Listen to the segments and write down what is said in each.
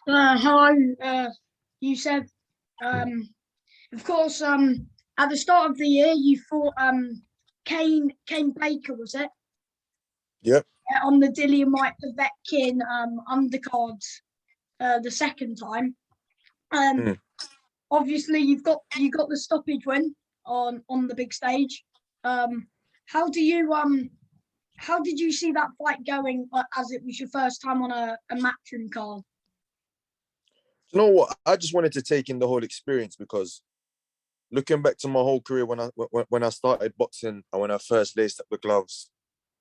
Hello, Youssef. Of course, at the start of the year, you fought Kane Baker, was it? Yep. On the Dillian Whyte Povetkin undercards the second time. Obviously, you got the stoppage win on the big stage. How did you see that fight going as it was your first time on a matchroom card? You know what? I just wanted to take in the whole experience because looking back to my whole career when I started boxing and when I first laced up the gloves,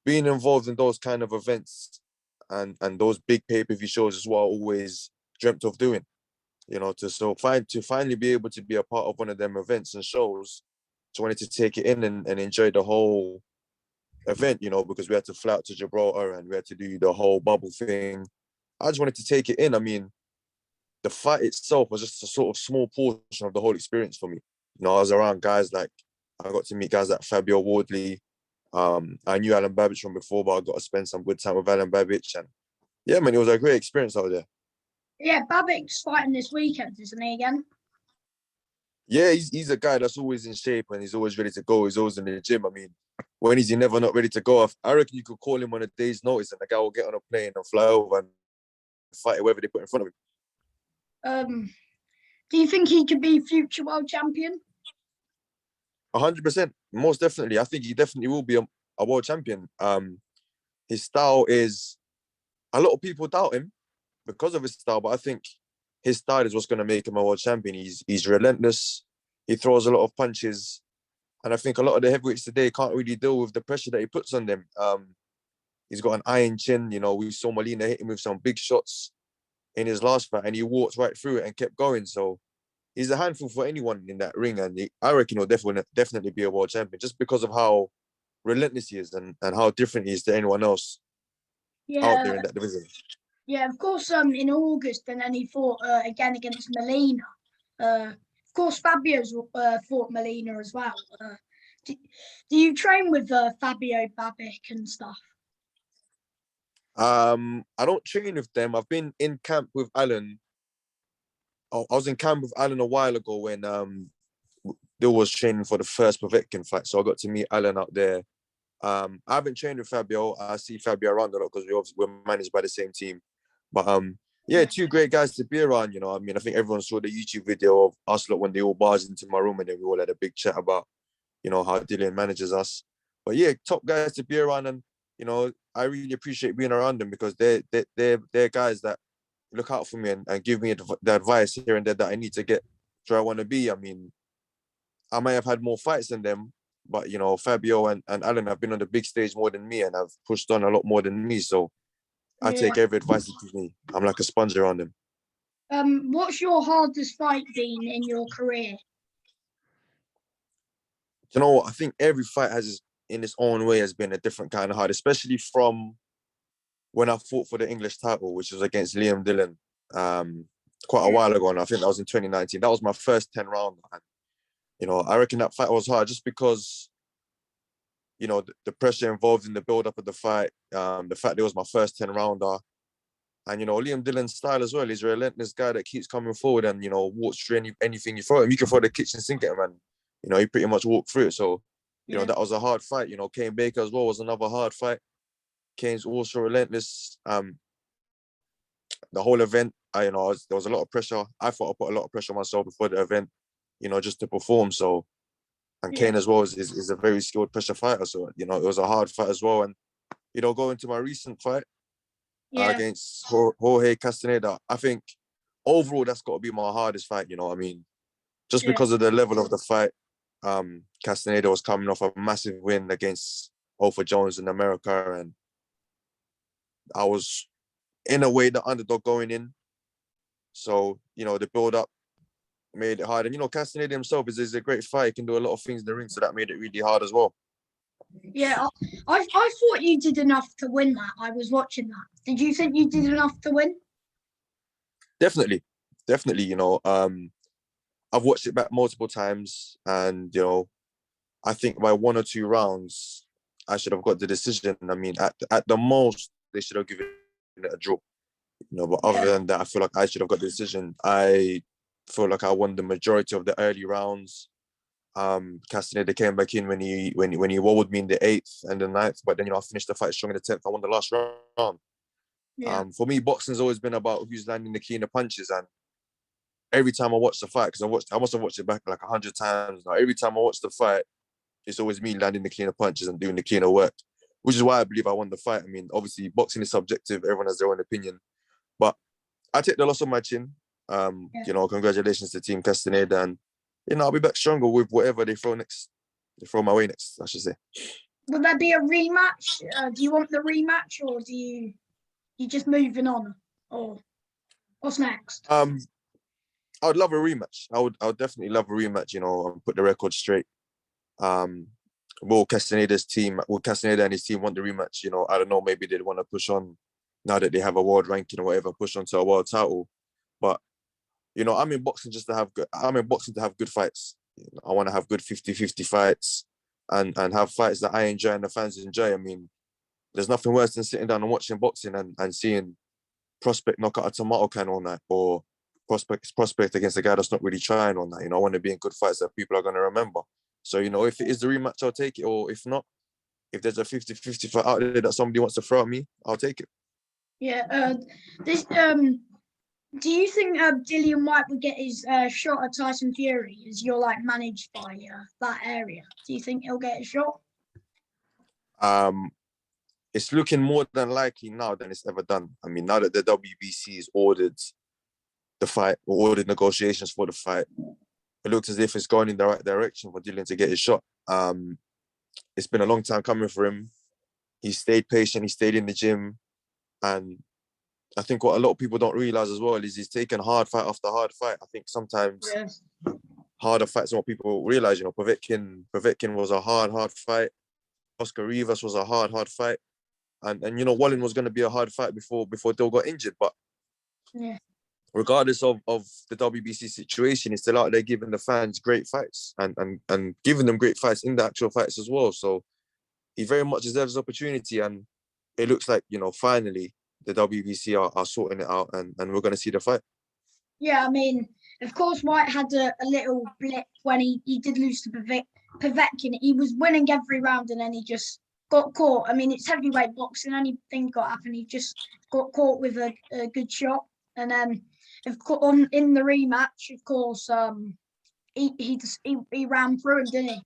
being involved in those kind of events and those big pay-per-view shows is what I always dreamt of doing. You know, to finally be able to be a part of one of them events and shows, just wanted to take it in and enjoy the whole event, you know, because we had to fly out to Gibraltar and we had to do the whole bubble thing. I just wanted to take it in. I mean, the fight itself was just a sort of small portion of the whole experience for me. You know, I was around guys like, I got to meet guys like Fabio Wardley. I knew Alan Babbage from before, but I got to spend some good time with Alan Babbage. And yeah, man, it was a great experience out there. Yeah, Babbitt's fighting this weekend, isn't he, again? Yeah, he's a guy that's always in shape and he's always ready to go. He's always in the gym. I mean, when is he never not ready to go? I reckon you could call him on a day's notice and the guy will get on a plane and fly over and fight whoever they put in front of him. Do you think he could be future world champion? 100%, most definitely. I think he definitely will be a world champion. His style is, a lot of people doubt him because of his style, but I think his style is what's going to make him a world champion. He's relentless. He throws a lot of punches. And I think a lot of the heavyweights today can't really deal with the pressure that he puts on them. He's got an iron chin. You know, we saw Molina hit him with some big shots in his last fight and he walked right through it and kept going. So he's a handful for anyone in that ring. And I reckon he'll definitely be a world champion just because of how relentless he is and how different he is to anyone else out there in that division. Yeah, of course, in August, and then he fought again against Molina. Of course, Fabio's fought Molina as well. Do you train with Fabio Babic and stuff? I don't train with them. I've been in camp with Alan. I was in camp with Alan a while ago when Dill was training for the first Povetkin fight. So I got to meet Alan out there. I haven't trained with Fabio. I see Fabio around a lot because we're managed by the same team. But yeah, two great guys to be around, you know. I mean, I think everyone saw the YouTube video of us lot when they all barged into my room and then we all had a big chat about, you know, how Dillian manages us. But yeah, top guys to be around, and you know, I really appreciate being around them because they're guys that look out for me and give me the advice here and there that I need to get to where I want to be. I mean, I may have had more fights than them, but you know, Fabio and Alan have been on the big stage more than me and have pushed on a lot more than me. So I take every advice they give me. I'm like a sponge around them. What's your hardest fight been in your career? You know what? I think every fight has, in its own way, has been a different kind of hard, especially from when I fought for the English title, which was against Liam Dillon quite a while ago. And I think that was in 2019. That was my first 10 round. And, you know, I reckon that fight was hard just because, you know, the pressure involved in the build-up of the fight, the fact it was my first 10-rounder. And, you know, Liam Dillon's style as well. He's a relentless guy that keeps coming forward and, you know, walks through anything you throw him. You can throw the kitchen sink at him and, you know, he pretty much walked through it. So, you know, that was a hard fight. You know, Kane Baker as well was another hard fight. Kane's also relentless. The whole event, you know, there was a lot of pressure. I thought I put a lot of pressure on myself before the event, you know, just to perform. So, and Kane as well is a very skilled pressure fighter. So, you know, it was a hard fight as well. And, you know, going to my recent fight against Jorge Castaneda, I think overall that's got to be my hardest fight, you know what I mean? Just because of the level of the fight. Castaneda was coming off a massive win against Hofer Jones in America. And I was, in a way, the underdog going in. So, you know, the build-up made it hard. And, you know, Castaneda himself is a great fight. He can do a lot of things in the ring, so that made it really hard as well. Yeah, I thought you did enough to win that. I was watching that. Did you think you did enough to win? Definitely. You know, I've watched it back multiple times, and you know, I think by 1 or 2 rounds, I should have got the decision. I mean, at the most, they should have given it a draw. But other than that, I feel like I should have got the decision. I feel like I won the majority of the early rounds. Castaneda came back in when he wobbled me in the 8th and the 9th, but then I finished the fight strong in the 10th. I won the last round. Yeah. For me, boxing's always been about who's landing the cleaner punches, and every time I watch the fight, because I must have watched it back like 100 times now. Every time I watch the fight, it's always me landing the cleaner punches and doing the cleaner work, which is why I believe I won the fight. I mean, obviously, boxing is subjective. Everyone has their own opinion. But I take the loss on my chin. Congratulations to Team Castaneda. And, I'll be back stronger with whatever they throw next. They throw my way next, I should say. Will there be a rematch? Do you want the rematch, or do you just moving on? Or what's next? I would love a rematch. I would definitely love a rematch, and put the record straight. Will Castaneda and his team want the rematch? I don't know, maybe they'd want to push on now that they have a world ranking or whatever, push on to a world title. But, I'm in boxing to have good fights. I want to have good 50-50 fights and have fights that I enjoy and the fans enjoy. I mean, there's nothing worse than sitting down and watching boxing and seeing prospect knock out a tomato can all night, or prospect against a guy that's not really trying all night. I want to be in good fights that people are going to remember. So, if it is the rematch, I'll take it. Or if not, if there's a 50-50 fight out there that somebody wants to throw at me, I'll take it. Yeah. Do you think Dillian Whyte would get his shot at Tyson Fury, as you're managed by that area? Do you think he'll get a shot? It's looking more than likely now than it's ever done. I mean, now that the WBC has ordered the fight or ordered negotiations for the fight, it looks as if it's going in the right direction for Dillian to get his shot. It's been a long time coming for him. He stayed patient. He stayed in the gym. And I think what a lot of people don't realize as well is he's taken hard fight after hard fight. I think sometimes harder fights than what people realize. Povetkin was a hard fight. Oscar Rivas was a hard fight. And Wallin was going to be a hard fight before Dill got injured. But regardless of the WBC situation, he's still out there giving the fans great fights and giving them great fights in the actual fights as well. So he very much deserves his opportunity. And it looks like, finally the WBC are sorting it out and we're going to see the fight. Yeah, I mean, of course, Whyte had a little blip when he did lose to Povetkin. He was winning every round and then he just got caught. I mean, it's heavyweight boxing. Anything got happened. He just got caught with a good shot. And then, in the rematch, of course, he ran through him, didn't he?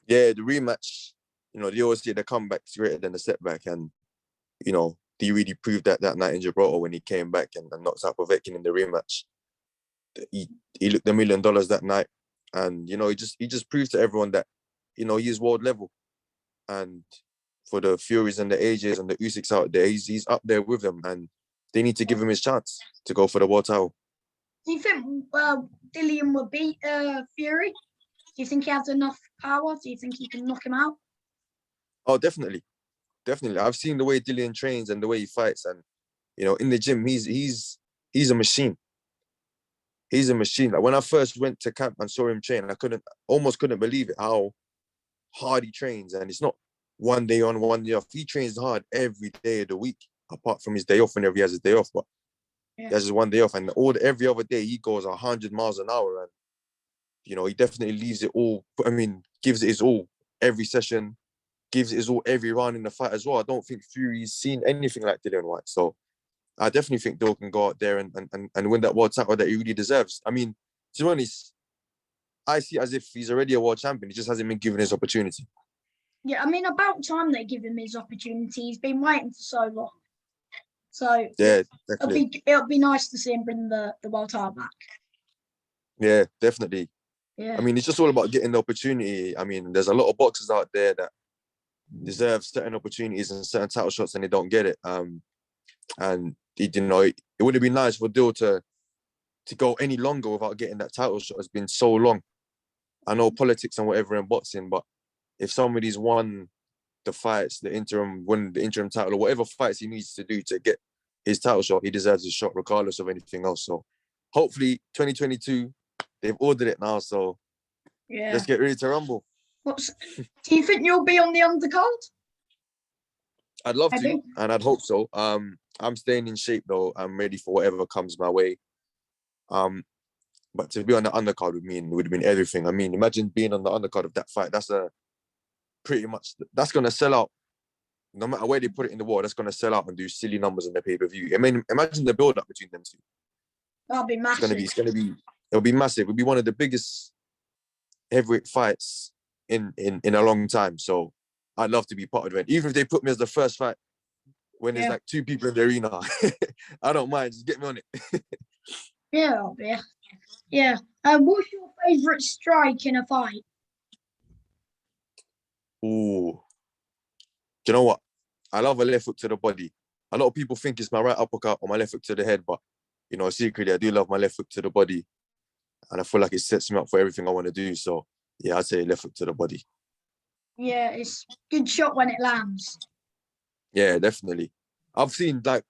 Yeah, the rematch, they always say the comeback's greater than the setback. And, he really proved that night in Gibraltar when he came back and knocked out Povetkin in the rematch. He looked $1 million that night. And, he just proved to everyone that, he is world level. And for the Furies and the AJs and the Usyks out there, he's up there with them. And they need to give him his chance to go for the world title. Do you think Dillian will beat Fury? Do you think he has enough power? Do you think he can knock him out? Oh, definitely. I've seen the way Dillian trains and the way he fights. And, in the gym, he's a machine. He's a machine. Like when I first went to camp and saw him train, I almost couldn't believe it, how hard he trains. And it's not one day on, one day off. He trains hard every day of the week, apart from his day off whenever he has his day off. But he has his one day off. And every other day he goes 100 miles an hour. And, he definitely leaves it all. I mean, gives it his all every session, gives it his all every round in the fight as well. I don't think Fury's seen anything like Dillian Whyte. So I definitely think Dill can go out there and win that world title that he really deserves. I mean, to be honest, I see it as if he's already a world champion. He just hasn't been given his opportunity. Yeah, I mean, about time they give him his opportunity. He's been waiting for so long. So yeah, definitely. It'll be nice to see him bring the world title back. Yeah, definitely. Yeah. I mean, it's just all about getting the opportunity. I mean, there's a lot of boxers out there that deserve certain opportunities and certain title shots and they don't get it. And it would have been nice for Dill to go any longer without getting that title shot. It's been so long. I know politics and whatever in boxing, but if somebody's won the fights, win the interim title, or whatever fights he needs to do to get his title shot, he deserves his shot regardless of anything else. So hopefully 2022, they've ordered it now. So let's get ready to rumble. Do you think you'll be on the undercard? I'd love to, and I'd hope so. I'm staying in shape though. I'm ready for whatever comes my way. But to be on the undercard would have been everything. I mean, imagine being on the undercard of that fight. That's gonna sell out. No matter where they put it in the world, that's gonna sell out and do silly numbers on the pay-per-view. I mean, imagine the build-up between them two. That'll be massive. It'll be massive. It'll be one of the biggest heavyweight fights in a long time. So I'd love to be part of it. Even if they put me as the first fight when there's like two people in the arena, I don't mind. Just get me on it. Yeah, yeah. What's your favourite strike in a fight? Ooh. Do you know what? I love a left hook to the body. A lot of people think it's my right uppercut or my left hook to the head, but you know, secretly, I do love my left hook to the body, and I feel like it sets me up for everything I want to do. So yeah, I'd say left hook to the body. Yeah, it's a good shot when it lands. Yeah, definitely. I've seen like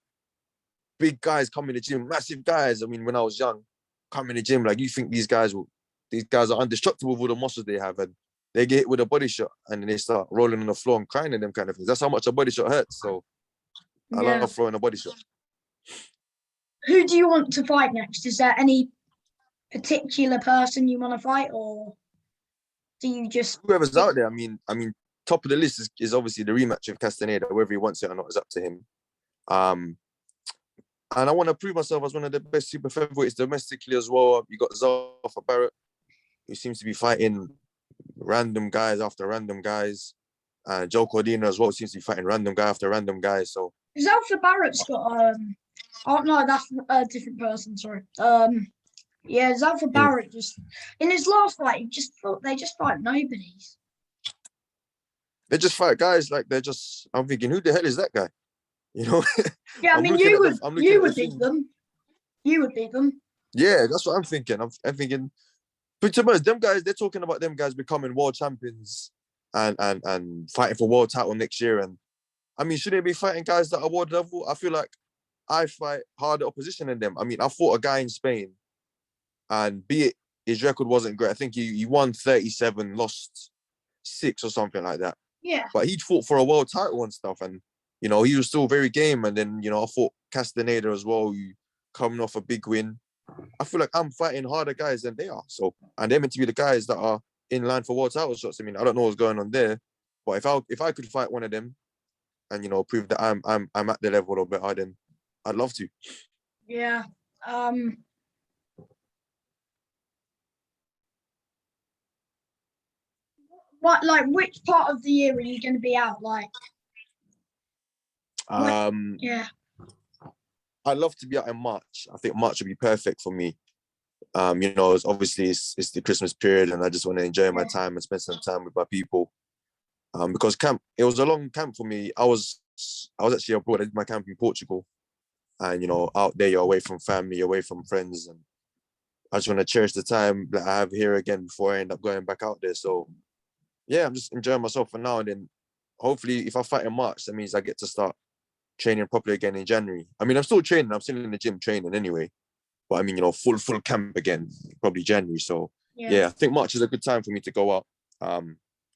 big guys come in the gym, massive guys. I mean, when I was young, come in the gym, like you think these guys are indestructible with all the muscles they have, and they get hit with a body shot and then they start rolling on the floor and crying and them kind of things. That's how much a body shot hurts. So I love throwing a body shot. Who do you want to fight next? Is there any particular person you want to fight, or do you just whoever's out there? I mean, top of the list is obviously the rematch of Castaneda. Whether he wants it or not is up to him. And I want to prove myself as one of the best super featherweights domestically as well. You got Zalfa Barrett, who seems to be fighting random guys after random guys. And Joe Cordina as well seems to be fighting random guy after random guy. So Zalfa Barrett's got oh no, that's a different person. Sorry. Yeah, Zalfa Barrett just in his last fight, they just fight nobodies. They just fight guys like I'm thinking, who the hell is that guy? You know? Yeah, I mean, you would beat them. You would beat them. Yeah, that's what I'm thinking. I'm thinking, but to be honest, them guys, they're talking about them guys becoming world champions and fighting for world title next year. And I mean, shouldn't they be fighting guys that are world level? I feel like I fight harder opposition than them. I mean, I fought a guy in Spain, and be it his record wasn't great. I think he won 37, lost 6 or something like that. Yeah. But he'd fought for a world title and stuff, and you know, he was still very game. And then, you know, I fought Castaneda as well, who coming off a big win. I feel like I'm fighting harder guys than they are. So, and they're meant to be the guys that are in line for world title shots. I mean, I don't know what's going on there, but if I could fight one of them, and you know, prove that I'm at the level or better, then I'd love to. Yeah. Which part of the year are you going to be out? Yeah. I'd love to be out in March. I think March would be perfect for me. You know, it's the Christmas period, and I just want to enjoy my time and spend some time with my people. Because it was a long camp for me. I was actually abroad. I did my camp in Portugal, and you know, out there, you're away from family, away from friends, and I just want to cherish the time that I have here again before I end up going back out there. So, yeah, I'm just enjoying myself for now, and then hopefully, if I fight in March, that means I get to start training properly again in January. I mean, I'm still training. I'm still in the gym training anyway. But I mean, you know, full camp again, probably January. So yeah, I think March is a good time for me to go out.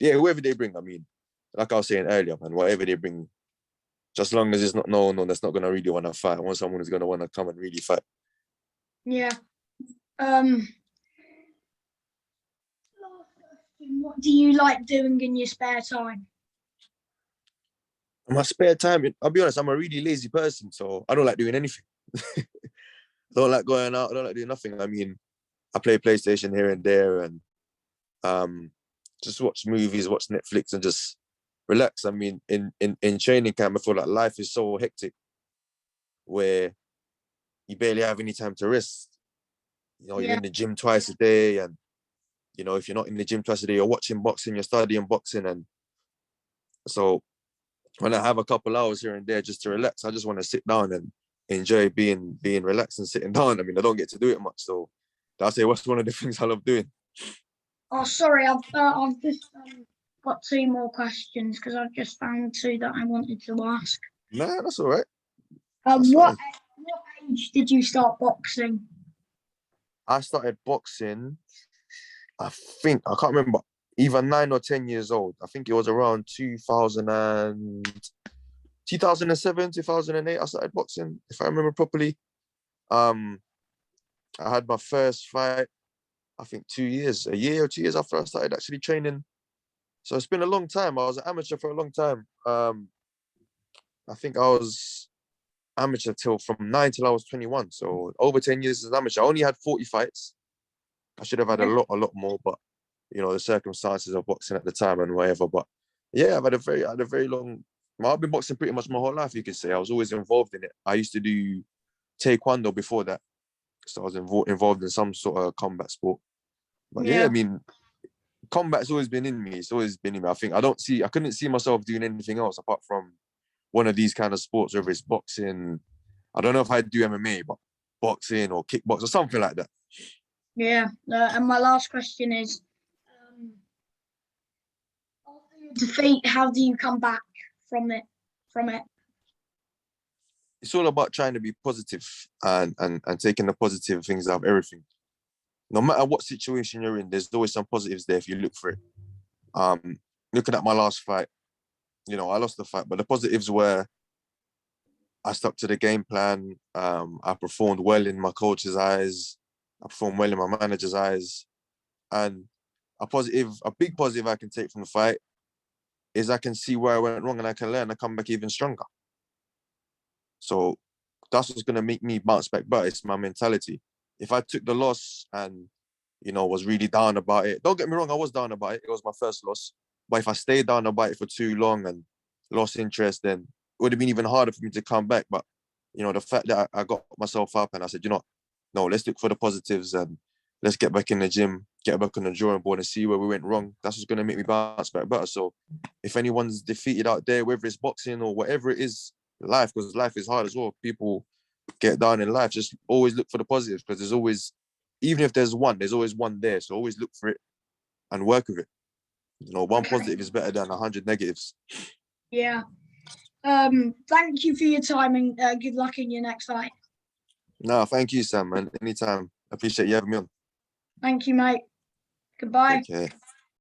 Yeah, whoever they bring. I mean, like I was saying earlier, man, whatever they bring, just as long as it's not no one that's not gonna really want to fight. I want someone who's gonna want to come and really fight. Yeah. Last question. What do you like doing in your spare time? In my spare time, I'll be honest, I'm a really lazy person, so I don't like doing anything. I don't like going out. I don't like doing nothing. I mean, I play PlayStation here and there, and just watch movies, watch Netflix, and just relax. I mean, in training camp, I feel like life is so hectic, where you barely have any time to rest. You know, you're in the gym twice a day, and you know, if you're not in the gym twice a day, you're watching boxing, you're studying boxing, and so when I have a couple hours here and there just to relax, I just want to sit down and enjoy being relaxed and sitting down. I mean, I don't get to do it much, so I'll say what's one of the things I love doing. Oh, sorry, I've just got 2 more questions because I've just found 2 that I wanted to ask. Nah, that's all right. What age did you start boxing? I started boxing, I think, I can't remember, either 9 or 10 years old. I think it was around 2000 and 2007, 2008, I started boxing, if I remember properly. I had my first fight, I think a year or 2 years after I started actually training. So it's been a long time. I was an amateur for a long time. I think I was amateur from 9 till I was 21. So over 10 years as an amateur. I only had 40 fights. I should have had a lot more, but the circumstances of boxing at the time and whatever. But yeah, I had a very long. I've been boxing pretty much my whole life, you could say. I was always involved in it. I used to do taekwondo before that, so I was involved in some sort of combat sport. But yeah, I mean, combat's always been in me. It's always been in me. I couldn't see myself doing anything else apart from one of these kind of sports, whether it's boxing. I don't know if I'd do MMA, but boxing or kickbox or something like that. Yeah, and my last question is, after your defeat, how do you come back from it? It's all about trying to be positive and taking the positive things out of everything. No matter what situation you're in, there's always some positives there if you look for it. Looking at my last fight, I lost the fight, but the positives were I stuck to the game plan. I performed well in my coach's eyes. I performed well in my manager's eyes. And a big positive I can take from the fight is I can see where I went wrong and I can learn and come back even stronger. So that's what's going to make me bounce back better. It's my mentality. If I took the loss and, was really down about it, don't get me wrong, I was down about it. It was my first loss. But if I stayed down about it for too long and lost interest, then it would have been even harder for me to come back. But, the fact that I got myself up and I said, no, let's look for the positives and let's get back in the gym, get back on the drawing board and see where we went wrong. That's what's going to make me bounce back better. So if anyone's defeated out there, whether it's boxing or whatever it is, life, because life is hard as well. People get down in life. Just always look for the positives because there's always, even if there's always one there. So always look for it and work with it. One positive is better than 100 negatives. Yeah. Thank you for your time and good luck in your next fight. No, thank you, Sam, man. Anytime. I appreciate you having me on. Thank you, mate. Goodbye. Take care.